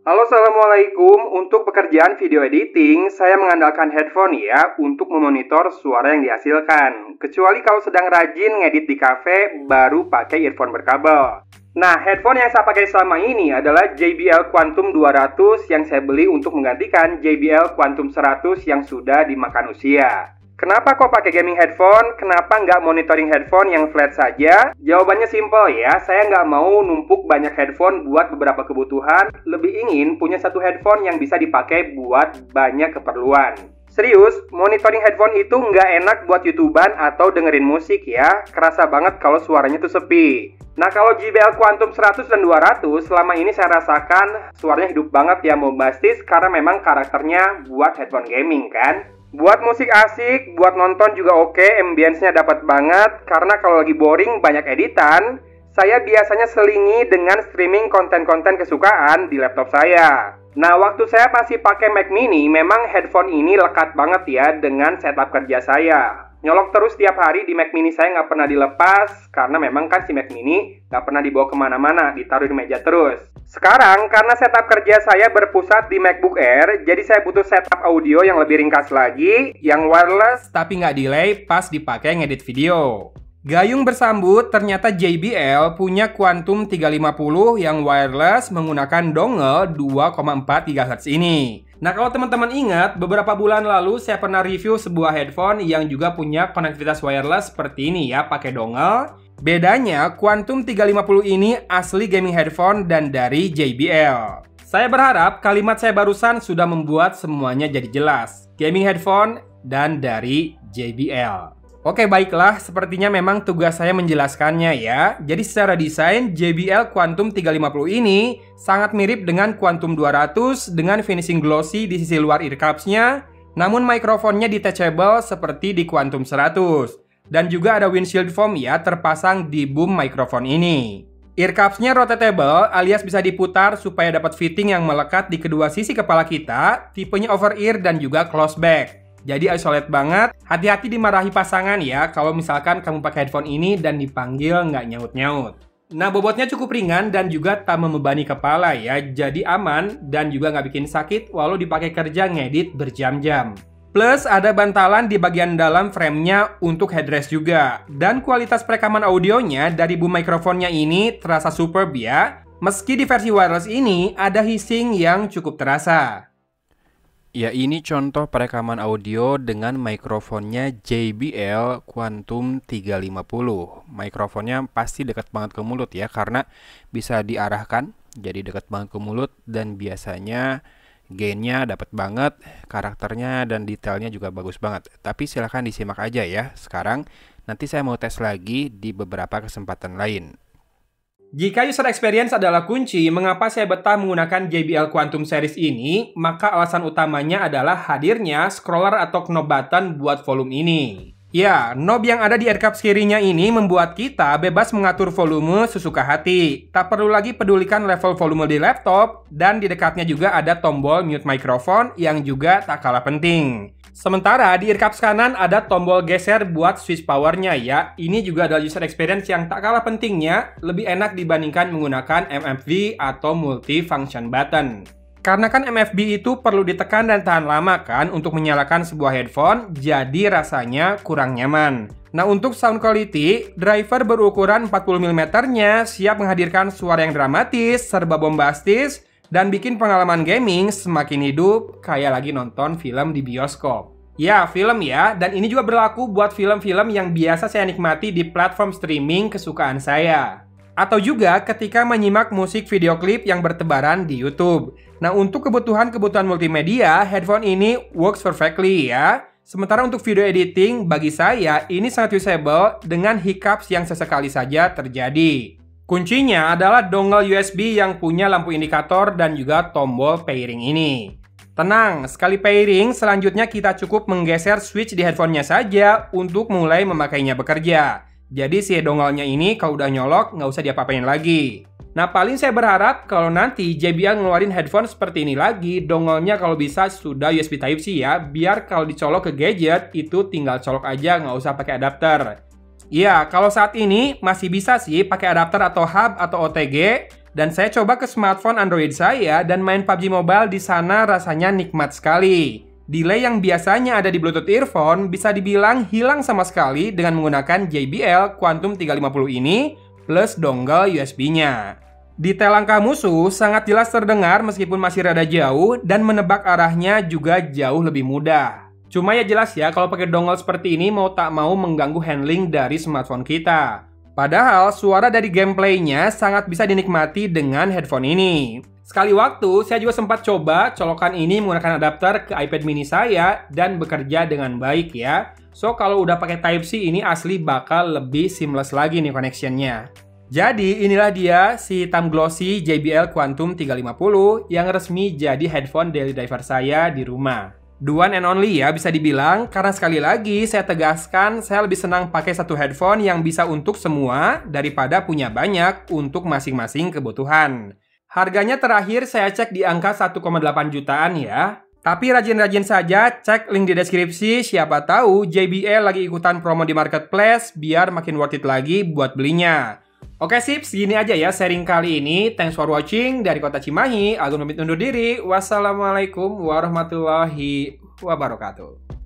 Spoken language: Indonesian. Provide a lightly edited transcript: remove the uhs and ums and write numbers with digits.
Halo, Assalamualaikum. Untuk pekerjaan video editing, saya mengandalkan headphone ya untuk memonitor suara yang dihasilkan. Kecuali kalau sedang rajin ngedit di cafe, baru pakai earphone berkabel. Nah, headphone yang saya pakai selama ini adalah JBL Quantum 200 yang saya beli untuk menggantikan JBL Quantum 100 yang sudah dimakan usia. Kenapa kok pakai gaming headphone? Kenapa nggak monitoring headphone yang flat saja? Jawabannya simple ya, saya nggak mau numpuk banyak headphone buat beberapa kebutuhan. Lebih ingin punya satu headphone yang bisa dipakai buat banyak keperluan. Serius, monitoring headphone itu nggak enak buat YouTuber atau dengerin musik ya. Kerasa banget kalau suaranya tuh sepi. Nah, kalau JBL Quantum 100 dan 200, selama ini saya rasakan suaranya hidup banget ya, bombastis karena memang karakternya buat headphone gaming kan. Buat musik asik, buat nonton juga oke, ambience-nya dapat banget. Karena kalau lagi boring banyak editan, saya biasanya selingi dengan streaming konten-konten kesukaan di laptop saya. Nah, waktu saya masih pakai Mac Mini, memang headphone ini lekat banget ya dengan setup kerja saya. Nyolok terus tiap hari di Mac Mini saya nggak pernah dilepas, karena memang kan si Mac Mini nggak pernah dibawa kemana-mana, ditaruh di meja terus. Sekarang, karena setup kerja saya berpusat di MacBook Air, jadi saya butuh setup audio yang lebih ringkas lagi, yang wireless tapi nggak delay pas dipakai ngedit video. Gayung bersambut, ternyata JBL punya Quantum 350 yang wireless menggunakan dongle 2,4 GHz ini. Nah, kalau teman-teman ingat, beberapa bulan lalu saya pernah review sebuah headphone yang juga punya konektivitas wireless seperti ini ya, pakai dongle. Bedanya, Quantum 350 ini asli gaming headphone dan dari JBL. Saya berharap kalimat saya barusan sudah membuat semuanya jadi jelas. Gaming headphone dan dari JBL. Oke, baiklah, sepertinya memang tugas saya menjelaskannya ya. Jadi secara desain, JBL Quantum 350 ini sangat mirip dengan Quantum 200 dengan finishing glossy di sisi luar ear cups-nya, namun mikrofonnya detachable seperti di Quantum 100. Dan juga ada windshield foam ya terpasang di boom mikrofon ini. Ear cups-nya rotatable alias bisa diputar supaya dapat fitting yang melekat di kedua sisi kepala kita, tipenya over ear dan juga close back. Jadi isolate banget, hati-hati dimarahi pasangan ya kalau misalkan kamu pakai headphone ini dan dipanggil nggak nyaut-nyaut. Nah, bobotnya cukup ringan dan juga tak membebani kepala ya, jadi aman dan juga nggak bikin sakit walau dipakai kerja ngedit berjam-jam. Plus ada bantalan di bagian dalam framenya untuk headrest juga. Dan kualitas perekaman audionya dari boom mikrofonnya ini terasa superb ya. Meski di versi wireless ini ada hissing yang cukup terasa. Ya, ini contoh perekaman audio dengan mikrofonnya JBL Quantum 350. Mikrofonnya pasti dekat banget ke mulut ya, karena bisa diarahkan jadi dekat banget ke mulut dan biasanya gainnya dapat banget, karakternya dan detailnya juga bagus banget. Tapi silahkan disimak aja ya sekarang, nanti saya mau tes lagi di beberapa kesempatan lain. Jika user experience adalah kunci, mengapa saya betah menggunakan JBL Quantum Series ini? Maka alasan utamanya adalah hadirnya scroller atau knob button buat volume ini. Ya, knob yang ada di ear cups kirinya ini membuat kita bebas mengatur volume sesuka hati. Tak perlu lagi pedulikan level volume di laptop, dan di dekatnya juga ada tombol mute microphone yang juga tak kalah penting. Sementara di ear cups kanan ada tombol geser buat switch powernya ya. Ini juga adalah user experience yang tak kalah pentingnya, lebih enak dibandingkan menggunakan MFB atau multi-function button. Karena kan MFB itu perlu ditekan dan tahan lama kan untuk menyalakan sebuah headphone, jadi rasanya kurang nyaman. Nah, untuk sound quality, driver berukuran 40mm-nya siap menghadirkan suara yang dramatis, serba bombastis, dan bikin pengalaman gaming semakin hidup kayak lagi nonton film di bioskop. Ya, film ya, dan ini juga berlaku buat film-film yang biasa saya nikmati di platform streaming kesukaan saya. Atau juga ketika menyimak musik video klip yang bertebaran di YouTube. Nah, untuk kebutuhan-kebutuhan multimedia, headphone ini works perfectly ya. Sementara untuk video editing, bagi saya ini sangat usable dengan hiccups yang sesekali saja terjadi. Kuncinya adalah dongle USB yang punya lampu indikator dan juga tombol pairing ini. Tenang, sekali pairing, selanjutnya kita cukup menggeser switch di headphone-nya saja untuk mulai memakainya bekerja. Jadi si dongle-nya ini kalau udah nyolok, nggak usah diapa-apain lagi. Nah, paling saya berharap kalau nanti JBL ngeluarin headphone seperti ini lagi, dongle-nya kalau bisa sudah USB Type-C ya, biar kalau dicolok ke gadget, itu tinggal colok aja, nggak usah pakai adapter. Ya, kalau saat ini masih bisa sih pakai adapter atau hub atau OTG, Dan saya coba ke smartphone Android saya dan main PUBG Mobile di sana rasanya nikmat sekali. Delay yang biasanya ada di Bluetooth earphone bisa dibilang hilang sama sekali dengan menggunakan JBL Quantum 350 ini plus dongle USB-nya. Detail langkah musuh sangat jelas terdengar meskipun masih rada jauh dan menebak arahnya juga jauh lebih mudah. Cuma ya jelas ya kalau pakai dongle seperti ini mau tak mau mengganggu handling dari smartphone kita. Padahal suara dari gameplaynya sangat bisa dinikmati dengan headphone ini. Sekali waktu, saya juga sempat coba colokan ini menggunakan adapter ke iPad mini saya dan bekerja dengan baik ya. So, kalau udah pakai Type-C ini asli bakal lebih seamless lagi nih connection-nya. Jadi, inilah dia si hitam glossy JBL Quantum 350 yang resmi jadi headphone daily driver saya di rumah. The one and only ya bisa dibilang, karena sekali lagi saya tegaskan saya lebih senang pakai satu headphone yang bisa untuk semua daripada punya banyak untuk masing-masing kebutuhan. Harganya terakhir saya cek di angka 1,8 jutaan ya. Tapi rajin-rajin saja cek link di deskripsi, siapa tahu JBL lagi ikutan promo di marketplace biar makin worth it lagi buat belinya. Oke sip, segini aja ya sharing kali ini. Thanks for watching. Dari Kota Cimahi, Agung pamit undur diri. Wassalamualaikum warahmatullahi wabarakatuh.